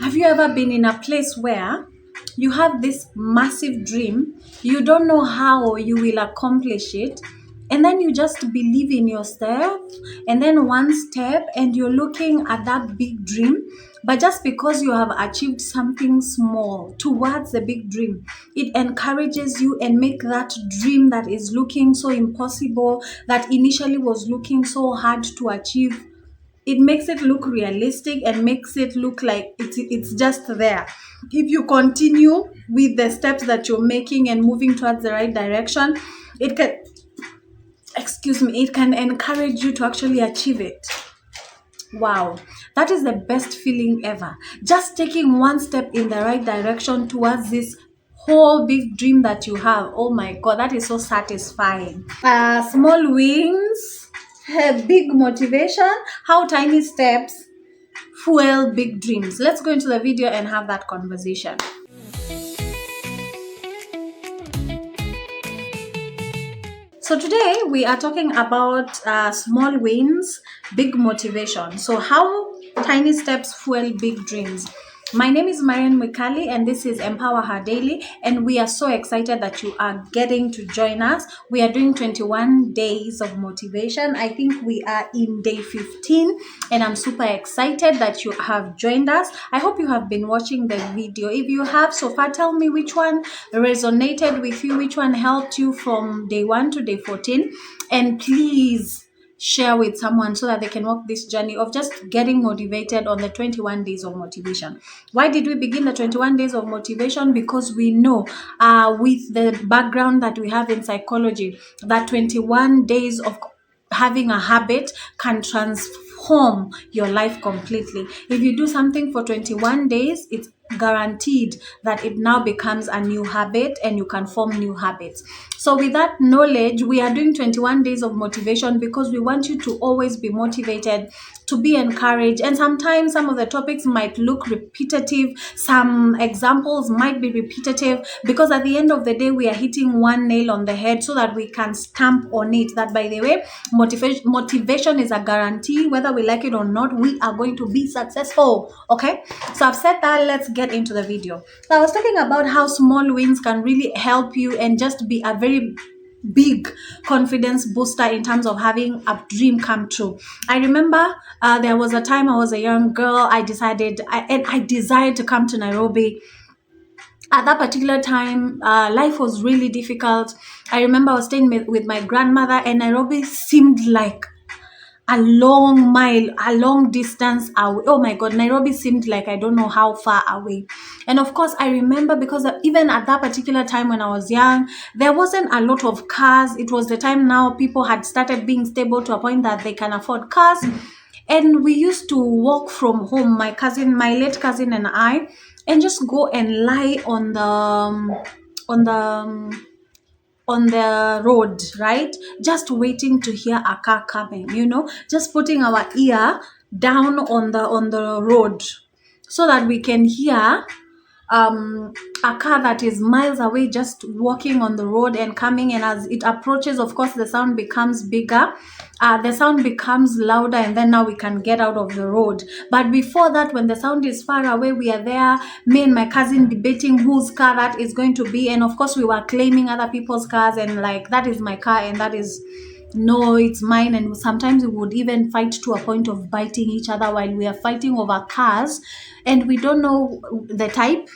Have you ever been in a place where you have this massive dream, you don't know how you will accomplish it, and then you just believe in yourself, and then one step, and you're looking at that big dream, but just because you have achieved something small towards the big dream, it encourages you and make that dream that is looking so impossible, that initially was looking so hard to achieve, it makes it look realistic and makes it look like it's just there. If you continue with the steps that you're making and moving towards the right direction, it can, it can encourage you to actually achieve it. Wow, that is the best feeling ever. Just taking one step in the right direction towards this whole big dream that you have. Oh my God, that is so satisfying. Small wins, big motivation, how tiny steps fuel big dreams. Let's go into the video and have that conversation. So today we are talking about small wins, big motivation. So how tiny steps fuel big dreams. My name is Marian Mwikali and this is Empower Her Daily, and we are so excited that you are getting to join us. We are doing 21 days of motivation. I think we are in day 15 and I'm super excited that you have joined us. I hope you have been watching the video. If you have so far, tell me which one resonated with you, which one helped you from day 1 to day 14, and please share with someone so that they can walk this journey of just getting motivated on the 21 days of motivation. Why did we begin the 21 days of motivation? Because we know with the background that we have in psychology that 21 days of having a habit can transform your life completely. If you do something for 21 days, it's guaranteed that it now becomes a new habit and you can form new habits. So with that knowledge, we are doing 21 days of motivation because we want you to always be motivated, to be encouraged. And sometimes some of the topics might look repetitive. Some examples might be repetitive because at the end of the day, we are hitting one nail on the head so that we can stamp on it that, by the way, motivation is a guarantee. Whether we like it or not, we are going to be successful. Okay, so I've said that. Let's get into the video. So I was talking about how small wins can really help you and just be a very big confidence booster in terms of having a dream come true. I remember there was a time I was a young girl. I desired to come to Nairobi. At that particular time, life was really difficult. I remember I was staying with my grandmother, and Nairobi seemed like a long distance away. Oh my God, Nairobi seemed like I don't know how far away. And of course, I remember because even at that particular time when I was young, there wasn't a lot of cars. It was the time now people had started being stable to a point that they can afford cars. And we used to walk from home, my late cousin and I, and just go and lie on the road, right? Just waiting to hear a car coming, just putting our ear down on the road so that we can hear a car that is miles away just walking on the road and coming. And as it approaches, of course, the sound becomes bigger, the sound becomes louder, and then now we can get out of the road. But before that, when the sound is far away, we are there, me and my cousin debating whose car that is going to be. And of course, we were claiming other people's cars and like, that is my car and that is, no, it's mine. And sometimes we would even fight to a point of biting each other while we are fighting over cars, and we don't know the type.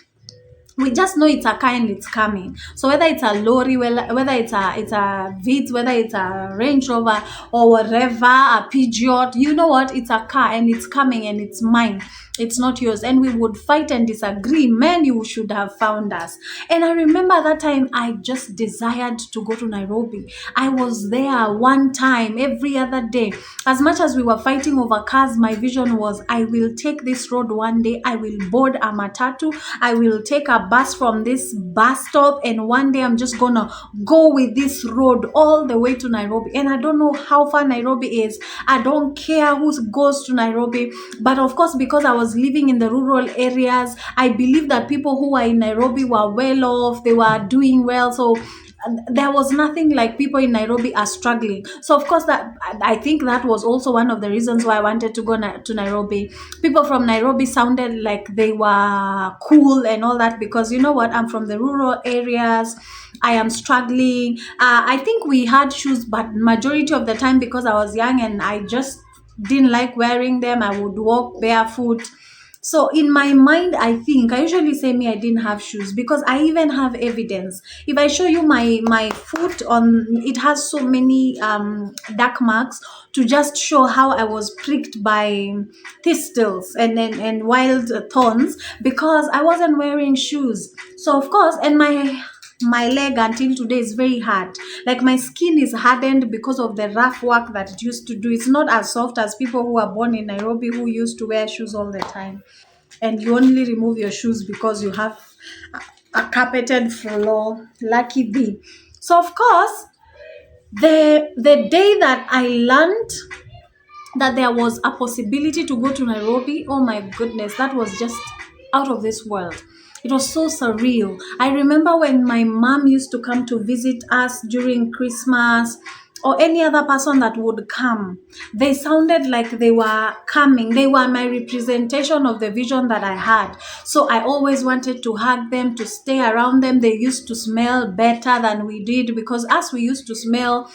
We just know it's a car and it's coming. So whether it's a lorry, whether it's a Vitz, whether it's a Range Rover or whatever, a Peugeot, you know what? It's a car and it's coming and it's mine. It's not yours. And we would fight and disagree. Man, you should have found us. And I remember that time I just desired to go to Nairobi. I was there one time every other day. As much as we were fighting over cars, my vision was, I will take this road one day. I will board a matatu. I will take a bus from this bus stop, and one day I'm just gonna go with this road all the way to Nairobi. And I don't know how far Nairobi is. I don't care who goes to Nairobi. But of course, because I was living in the rural areas, I believe that people who were in Nairobi were well off, they were doing well. So there was nothing like people in Nairobi are struggling. So of course that I think that was also one of the reasons why I wanted to go to Nairobi. People from Nairobi sounded like they were cool and all that, because you know what, I'm from the rural areas. I am struggling. I think we had shoes, but majority of the time, because I was young and I just didn't like wearing them, I would walk barefoot. So in my mind, I think I usually say me I didn't have shoes, because I even have evidence. If I show you my foot, on it has so many dark marks, to just show how I was pricked by thistles and wild thorns, because I wasn't wearing shoes. So of course, and my leg until today is very hard. Like my skin is hardened because of the rough work that it used to do. It's not as soft as people who are born in Nairobi who used to wear shoes all the time, and you only remove your shoes because you have a carpeted floor. Lucky thee. So of course, the day that I learned that there was a possibility to go to Nairobi, oh my goodness, that was just out of this world. It was so surreal. I remember when my mom used to come to visit us during Christmas, or any other person that would come, they sounded like they were coming. They were my representation of the vision that I had. So I always wanted to hug them, to stay around them. They used to smell better than we did, because us, we used to smell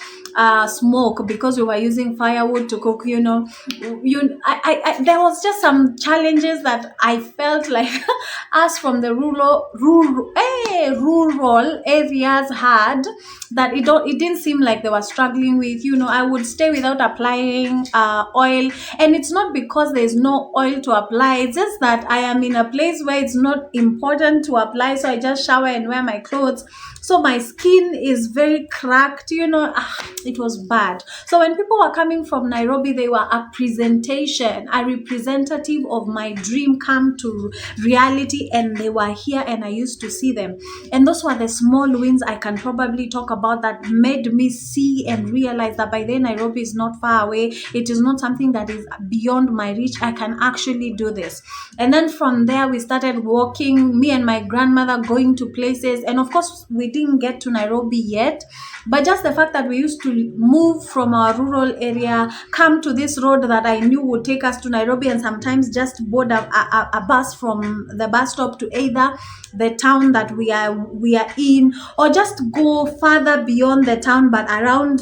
smoke, because we were using firewood to cook. There was just some challenges that I felt like us from the rural areas had, that it didn't seem like they were struggling with. I would stay without applying oil, and it's not because there's no oil to apply. It's just that I am in a place where it's not important to apply, so I just shower and wear my clothes. So my skin is very cracked. It was bad. So when people were coming from Nairobi, they were a presentation, a representative of my dream come to reality, and they were here and I used to see them. And those were the small wins I can probably talk about that made me see and realize that by then Nairobi is not far away. It is not something that is beyond my reach. I can actually do this. And then from there, we started walking, me and my grandmother, going to places. And of course, we didn't get to Nairobi yet, but just the fact that we used to move from our rural area, come to this road that I knew would take us to Nairobi, and sometimes just board a bus from the bus stop to either the town that we are in, or just go further beyond the town but around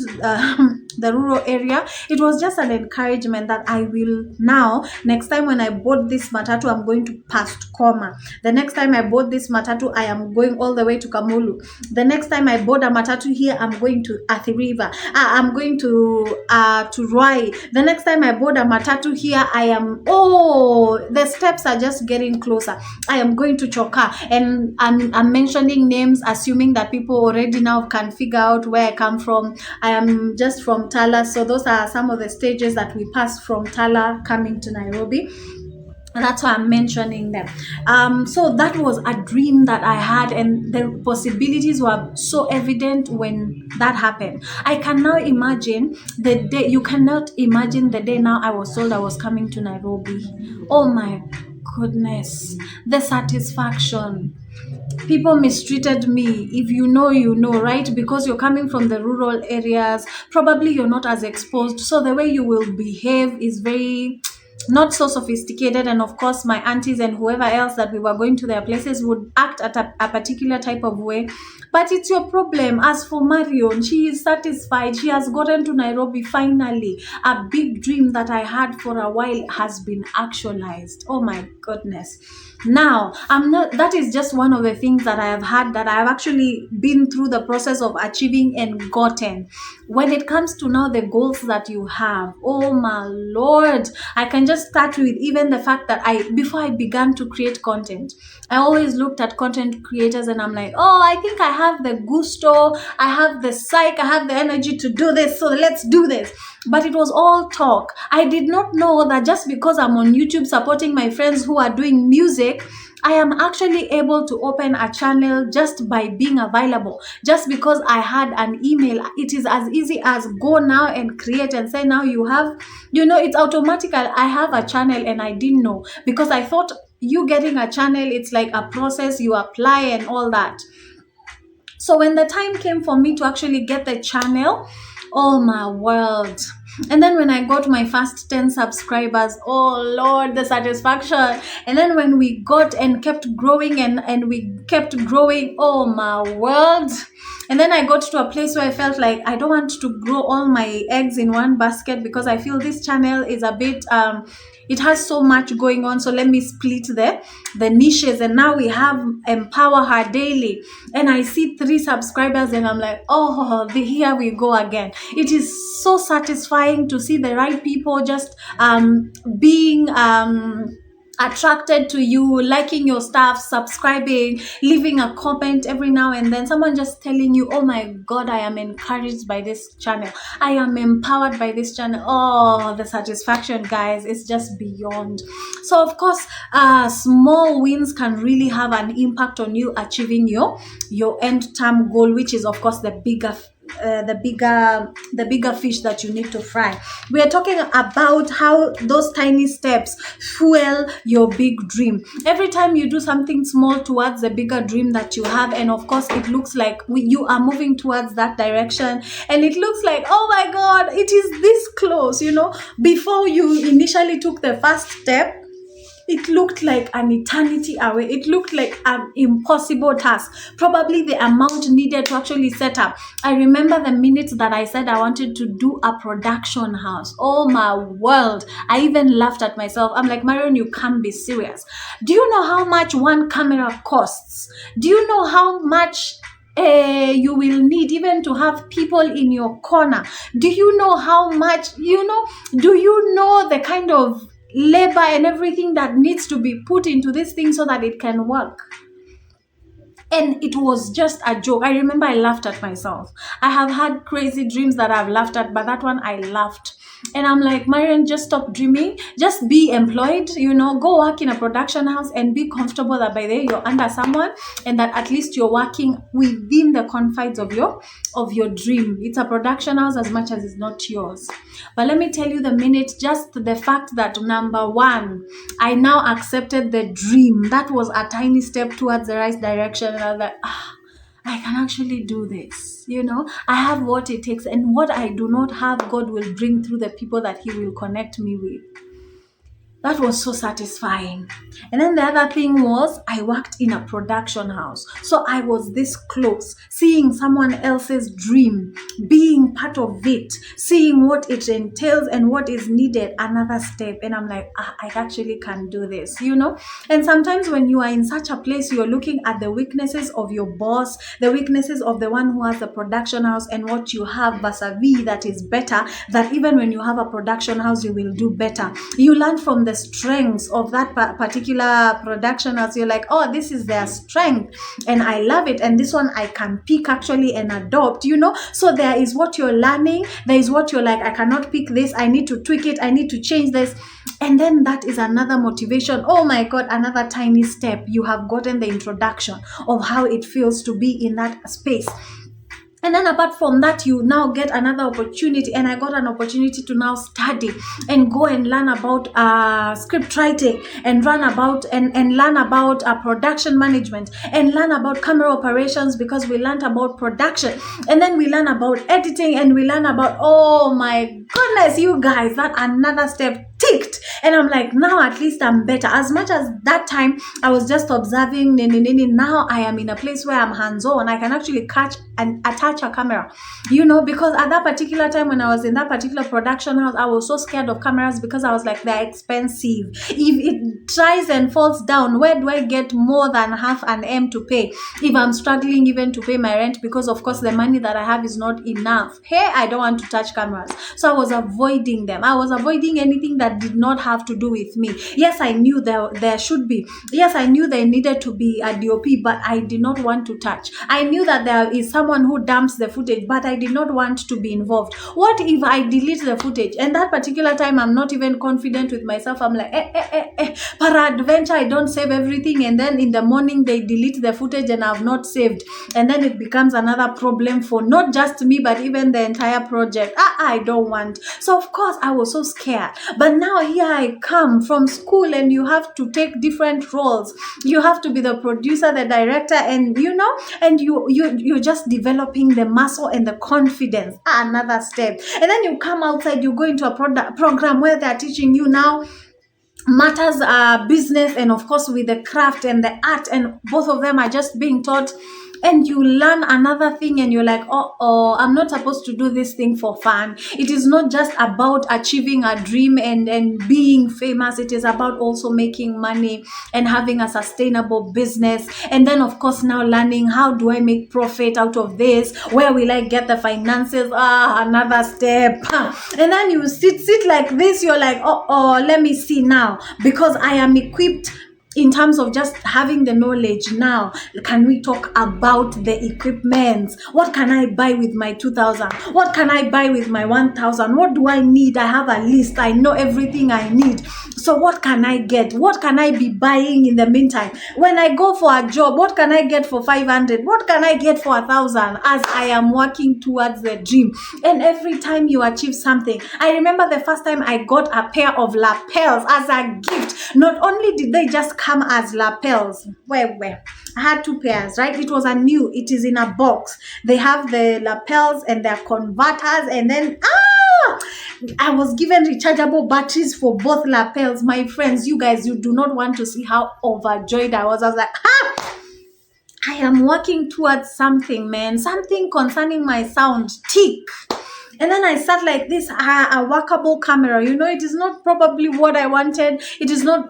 the rural area. It was just an encouragement that I will now, next time when I board this matatu, I'm going to past Koma. The next time I board this matatu, I am going all the way to Kamulu. The next time I board a matatu here, I'm going to Athi River. I'm going to Ruai. The next time I board a matatu here, the steps are just getting closer. I am going to Choka, and I'm mentioning names, assuming that people already now can figure out where I come from. I am just from Tala, so those are some of the stages that we passed from Tala coming to Nairobi. And that's why I'm mentioning them. So that was a dream that I had, and the possibilities were so evident when that happened. I can now imagine the day. You cannot imagine the day now I was told I was coming to Nairobi. Oh my goodness, the satisfaction. People mistreated me. If you know, right? Because you're coming from the rural areas, probably you're not as exposed, so the way you will behave is very not so sophisticated. And of course, my aunties and whoever else that we were going to their places would act at a particular type of way. But it's your problem. As for Marion, she is satisfied. She has gotten to Nairobi finally. A big dream that I had for a while has been actualized. Oh my goodness. Now, that is just one of the things that I have had, that I have actually been through the process of achieving and gotten. When it comes to now the goals that you have, oh my Lord, I can just start with even the fact that before I began to create content, I always looked at content creators and I'm like, oh, I think I have the gusto, I have the psych, I have the energy to do this, so let's do this. But it was all talk. I did not know that just because I'm on YouTube supporting my friends who are doing music, I am actually able to open a channel just by being available. Just because I had an email, it is as easy as go now and create and say now you have, it's automatic. I have a channel and I didn't know, because I thought you getting a channel, it's like a process, you apply and all that. So when the time came for me to actually get the channel, oh my world. And then when I got my first 10 subscribers, oh Lord, the satisfaction. And then when we got and kept growing and we kept growing, oh my world. And then I got to a place where I felt like I don't want to grow all my eggs in one basket, because I feel this channel is a bit it has so much going on, so let me split the niches. And now we have Empower Her Daily, and I see 3 subscribers and I'm like, oh, here we go again. It is so satisfying to see the right people just being attracted to you, liking your stuff, subscribing, leaving a comment every now and then, someone just telling you, oh my God, I am encouraged by this channel, I am empowered by this channel. Oh, the satisfaction, guys, is just beyond. So of course, small wins can really have an impact on you achieving your end term goal, which is of course the bigger fish that you need to fry. We are talking about how those tiny steps fuel your big dream. Every time you do something small towards the bigger dream that you have, and of course it looks like you are moving towards that direction, and it looks like, oh my God, it is this close. Before you initially took the first step, it looked like an eternity away. It looked like an impossible task. Probably the amount needed to actually set up. I remember the minute that I said I wanted to do a production house. Oh my world. I even laughed at myself. I'm like, Marion, you can't be serious. Do you know how much one camera costs? Do you know how much you will need even to have people in your corner? Do you know how much, do you know the kind of labor and everything that needs to be put into this thing so that it can work? And it was just a joke. I remember I laughed at myself. I have had crazy dreams that I've laughed at, but that one I laughed. And I'm like, Marion, just stop dreaming. Just be employed, go work in a production house and be comfortable that by then you're under someone, and that at least you're working within the confines of your dream. It's a production house as much as it's not yours. But let me tell you, the minute, just the fact that, number one, I now accepted the dream, that was a tiny step towards the right direction. And I was like, I can actually do this. I have what it takes, and what I do not have, God will bring through the people that He will connect me with. That was so satisfying. And then the other thing was, I worked in a production house. So I was this close, seeing someone else's dream, being part of it, seeing what it entails and what is needed, another step. And I'm like, I actually can do this, And sometimes when you are in such a place, you're looking at the weaknesses of your boss, the weaknesses of the one who has the production house, and what you have vis-a-vis that is better, that even when you have a production house, you will do better. You learn from the strengths of that particular production house. You're like, oh, this is their strength and I love it, and this one I can pick actually and adopt, So there is what you're learning, there is what you're like, I cannot pick this, I need to tweak it, I need to change this. And then that is another motivation. Oh my God, another tiny step. You have gotten the introduction of how it feels to be in that space. And then apart from that, you now get another opportunity, and I got an opportunity to now study and go and learn about script writing, and learn about production management, and learn about camera operations, because we learned about production, and then we learn about editing, and we learn about, oh my goodness, you guys, that another step ticked. And I'm like, now at least I'm better. As much as that time I was just observing, now I am in a place where I'm hands-on. I can actually catch and attach a camera, because at that particular time when I was in that particular production house, I was so scared of cameras, because I was like, they're expensive. If it tries and falls down, where do I get more than half an M to pay if I'm struggling even to pay my rent? Because of course the money that I have is not enough. Hey, I don't want to touch cameras. So I was avoiding them. I was avoiding anything that did not have to do with me. Yes, I knew there should be. Yes, I knew there needed to be a DOP, but I did not want to touch. I knew that there is someone who dumps the footage, but I did not want to be involved. What if I delete the footage? And that particular time, I'm not even confident with myself. I'm like, peradventure, I don't save everything, and then in the morning they delete the footage and I've not saved, and then it becomes another problem for not just me, but even the entire project. I don't want. So of course I was so scared. But And now here I come from school, and you have to take different roles. You have to be the producer, the director, and and you're just developing the muscle and the confidence. Another step. And then you come outside, you go into a program where they're teaching you now matters business, and of course with the craft and the art, and both of them are just being taught, and you learn another thing, and you're like, oh, I'm not supposed to do this thing for fun. It is not just about achieving a dream and being famous. It is about also making money and having a sustainable business. And then of course now learning, how do I make profit out of this? Where will I get the finances? Another step. And then you sit like this, you're like, oh, let me see now, because I am equipped in terms of just having the knowledge. Now can we talk about the equipment? What can I buy with my 2,000? What can I buy with my 1,000? What do I need? I have a list. I know everything I need. So what can I get? What can I be buying in the meantime? When I go for a job, what can I get for 500? What can I get for 1,000, as I am working towards the dream? And every time you achieve something, I remember the first time I got a pair of lapels as a gift. Not only did they just come as lapels, where I had 2 pairs, right? It was it is in a box. They have the lapels and their converters, and then I was given rechargeable batteries for both lapels. My friends, you guys, you do not want to see how overjoyed I was. I was like, I am working towards something, man. Something concerning my sound. Tick. And then I sat like this, a workable camera. It is not probably what I wanted. It is not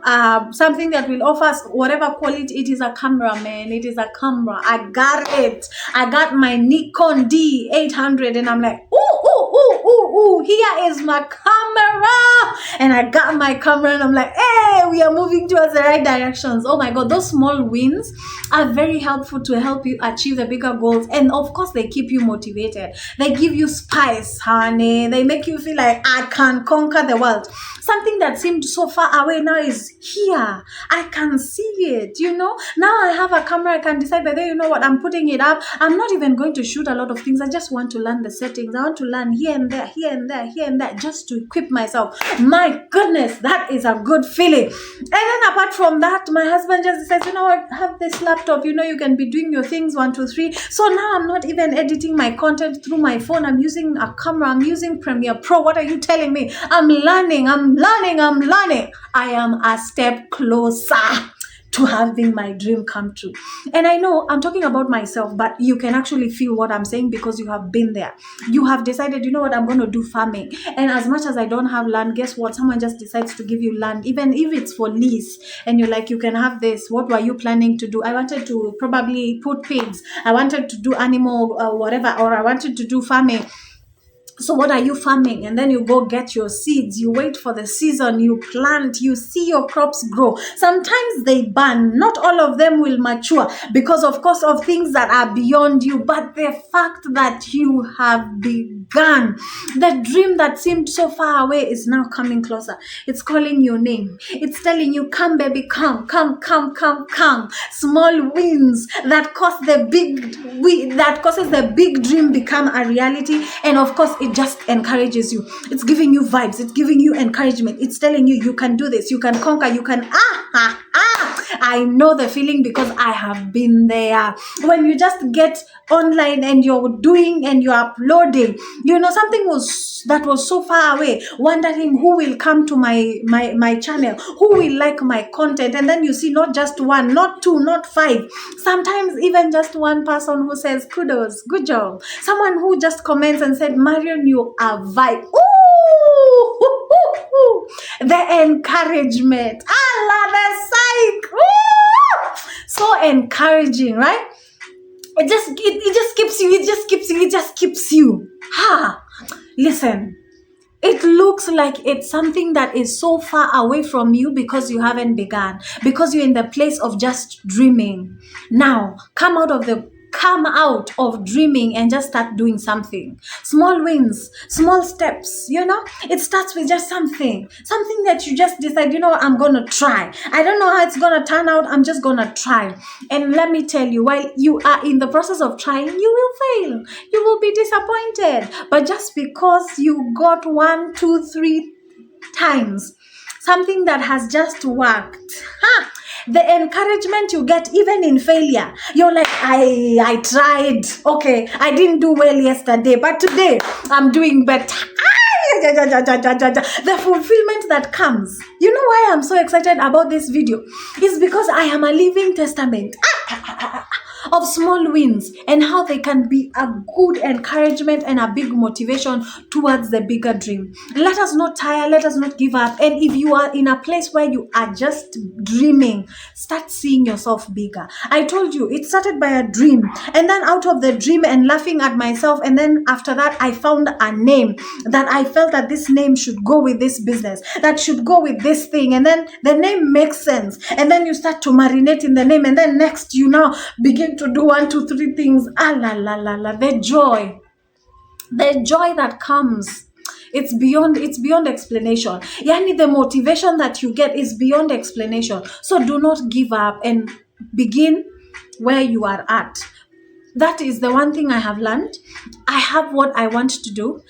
something that will offer us whatever quality. It is a camera, man. It is a camera. I got it. I got my Nikon D800, and I'm like, ooh, here is my camera. And I got my camera, and I'm like, hey, we are moving towards the right directions. Oh my God, those small wins are very helpful to help you achieve the bigger goals. And of course, they keep you motivated. They give you spice, honey. They make you feel like I can conquer the world. Something that seemed so far away now is here. I can see it, Now I have a camera. I can decide whether, what, I'm putting it up. I'm not even going to shoot a lot of things. I just want to learn the settings. I want to learn here and there, here and there, here and there, just to equip myself. My goodness, that is a good feeling. And then apart from that, my husband just decides, what, have this laptop, you can be doing your things 1, 2, 3. So now I'm not even editing my content through my phone. I'm using a camera. I'm using Premiere Pro. What are you telling me? I'm learning. I am a step closer to having my dream come true. And I know I'm talking about myself, but you can actually feel what I'm saying because you have been there. You have decided, what, I'm going to do farming. And as much as I don't have land, guess what? Someone just decides to give you land, even if it's for lease. And you're like, you can have this. What were you planning to do? I wanted to probably put pigs. I wanted to do animal whatever, or I wanted to do farming. So what are you farming? And then you go get your seeds. You wait for the season. You plant. You see your crops grow. Sometimes they burn. Not all of them will mature because, of course, of things that are beyond you. But the fact that you have begun, the dream that seemed so far away is now coming closer. It's calling your name. It's telling you, come, baby, come. Small wins that causes the big dream become a reality. And of course, it just encourages you. It's giving you vibes. It's giving you encouragement. It's telling you, you can do this. You can conquer. You can, I know the feeling because I have been there. When you just get online and you're doing and you're uploading, something that was so far away, wondering who will come to my channel, who will like my content. And then you see not just one, not two, not 5, sometimes even just one person who says, kudos, good job. Someone who just comments and said, Marion, you are vibe. Ooh, the encouragement. Allah, the psych. Ooh, so encouraging, right? It just keeps you. Listen, it looks like it's something that is so far away from you because you haven't begun, because you're in the place of just dreaming. Now, come out of dreaming and just start doing something. Small wins, small steps, it starts with just something that you just decide, I'm going to try. I don't know how it's going to turn out. I'm just going to try. And let me tell you, while you are in the process of trying, you will fail. You will be disappointed. But just because you got 1, 2, 3 times, something that has just worked. Ha! The encouragement you get even in failure, you're like, I tried. Okay, I didn't do well yesterday, but today I'm doing better. The fulfillment that comes. You know why I'm so excited about this video? It's because I am a living testament of small wins and how they can be a good encouragement and a big motivation towards the bigger dream. Let us not tire, let us not give up. And if you are in a place where you are just dreaming, start seeing yourself bigger. I told you it started by a dream, and then out of the dream and laughing at myself, and then after that I found a name that I felt that this name should go with this business, that should go with this thing, and then the name makes sense, and then you start to marinate in the name, and then next you now begin to do 1, 2, 3 things. The joy that comes, it's beyond explanation. Yani, the motivation that you get is beyond explanation. So do not give up and begin where you are at. That is the one thing I have learned. I have what I want to do.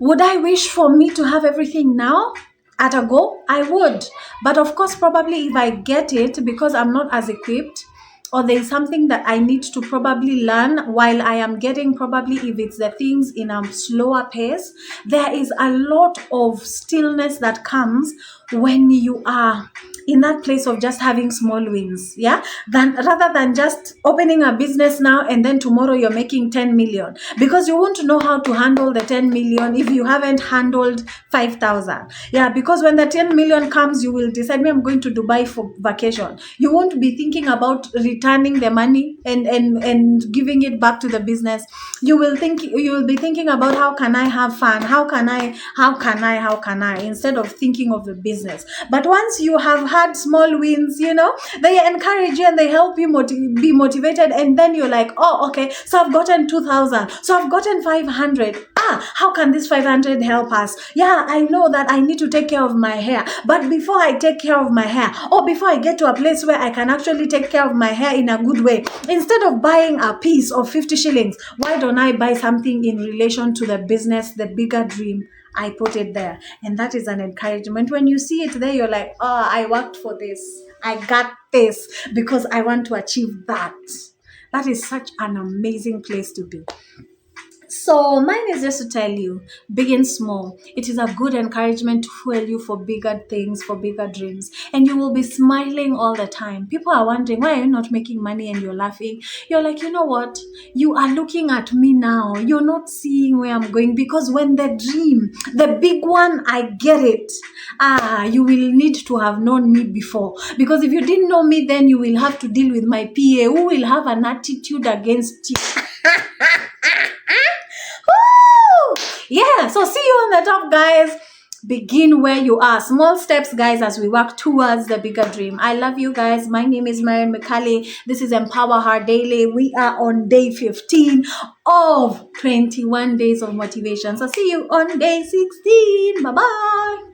Would I wish for me to have everything now at a go? I would. But of course, probably if I get it, because I'm not as equipped, or there is something that I need to probably learn while I am getting, probably if it's the things in a slower pace, there is a lot of stillness that comes when you are in that place of just having small wins, yeah, than rather than just opening a business now and then tomorrow you're making 10 million, because you won't know how to handle the 10 million if you haven't handled 5,000. Yeah, because when the 10 million comes, you will decide, me, I'm going to Dubai for vacation. You won't be thinking about returning the money and giving it back to the business. You will be thinking about how can I have fun, how can I, instead of thinking of the business. But once you have had small wins, they encourage you and they help you be motivated, and then you're like, oh, okay, so I've gotten 2,000, so I've gotten 500. How can this 500 help us? Yeah, I know that I need to take care of my hair, but before I take care of my hair, or before I get to a place where I can actually take care of my hair in a good way, instead of buying a piece of 50 shillings, why don't I buy something in relation to the business, the bigger dream? I put it there. And that is an encouragement. When you see it there, you're like, oh, I worked for this. I got this because I want to achieve that. That is such an amazing place to be. So mine is just to tell you, begin small. It is a good encouragement to fuel you for bigger things, for bigger dreams. And you will be smiling all the time. People are wondering, why are you not making money and you're laughing? You're like, you know what? You are looking at me now. You're not seeing where I'm going, because when the dream, the big one, I get it. You will need to have known me before. Because if you didn't know me, then you will have to deal with my PA, who will have an attitude against you. Yeah, so see you on the top, guys. Begin where you are. Small steps, guys, as we work towards the bigger dream. I love you guys. My name is Marian McCallie. This is Empower Her Daily. We are on day 15 of 21 days of motivation. So see you on day 16. Bye-bye.